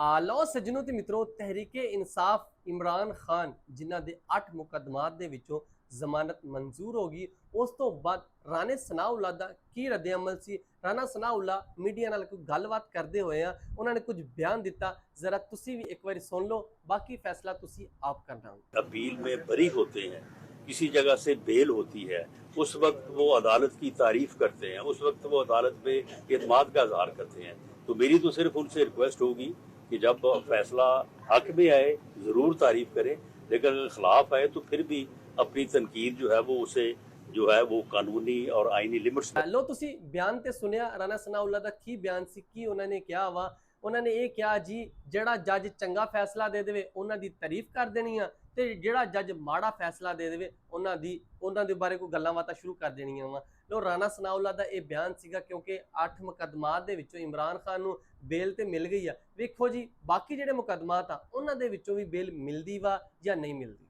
ਲਓ ਸੱਜਣੋ ਤੇ ਮਿੱਤਰੋ, ਤਹਿਰੀਕੇ ਇਨਸਾਫ ਇਮਰਾਨ ਖਾਨ ਜਿਨ੍ਹਾਂ ਦੇ 8 ਮੁਕੱਦਮਾਤ ਦੇ ਵਿੱਚੋਂ ਜ਼ਮਾਨਤ ਮਨਜ਼ੂਰ ਹੋ ਗਈ। ਉਸ ਤੋਂ ਬਾਅਦ ਰਾਣਾ ਸਨਾਉल्लाह ਦਾ ਕੀ ਰੱਦੇ ਅਮਲ ਸੀ। ਰਾਣਾ ਸਨਾਉल्लाह ਮੀਡੀਆ ਨਾਲ ਕੋਈ ਗੱਲਬਾਤ ਕਰਦੇ ਹੋਏ ਆ ਉਹਨਾਂ ਨੇ ਕੁਝ ਬਿਆन दिता, जरा तुसी भी एक बार सुन लो, बाकी फैसला तुसी आप करना। अपील में बरी होते हैं, किसी जगह से बेल होती है, उस वक्त वो अदालत की तारीफ करते हैं, उस वक्त वो अदालत पे एतमाद का इजहार करते हैं। तो मेरी तो सिर्फ उनसे रिक्वेस्ट होगी कि जब फैसला हक में आए जरूर तारीफ करें, लेकिन अगर खिलाफ आए तो फिर भी अपनी तनकीद जो है वो उसे जो है वो कानूनी और आईनी लिमिट्स। लो तुसी बयान ते सुनिया राणा सनाउल्लाह दा की बयान सी, की उन्होंने क्या वा। उन्होंने ये कहा जी जिहड़ा जज चंगा फैसला दे देवे उन्हां दी तारीफ कर देनी आ, ते जिहड़ा जज माड़ा फैसला दे देवे उन्हां दे बारे कोई गल्लां बातां शुरू कर देनियां वा। लो राणा सनाउल्लाह दा ये बयान सीगा क्योंकि 8 मुकदमात दे विचों इमरान खान नूं बेल ते मिल गई आ। वेखो जी बाकी जिहड़े मुकदमात आ उन्हां दे विचों भी बेल मिलदी वा या नहीं मिलदी।